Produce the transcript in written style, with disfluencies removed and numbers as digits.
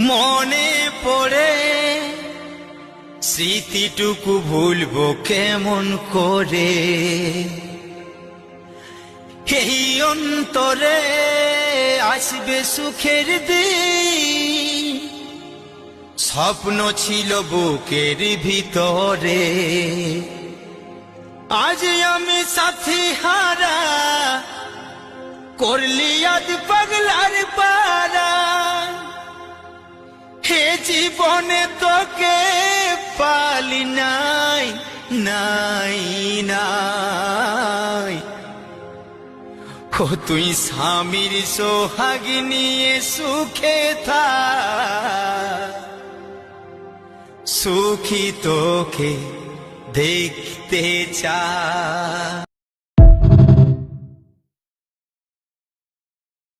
মনে পড়ে স্মৃতিটুকু ভুলবো কেমন করে। এই অন্তরে আসবে সুখের দিন, স্বপ্ন ছিল বুকের ভিতরে। আজ আমি সাথী হারা, করলি আজ পাগলার পারা। হে জীবনে তোকে পালি নাই নাই নাই। ও তুই স্বামীর সোহাগ নিয়ে সুখে থাক, সুখী তোকে দেখতে চা।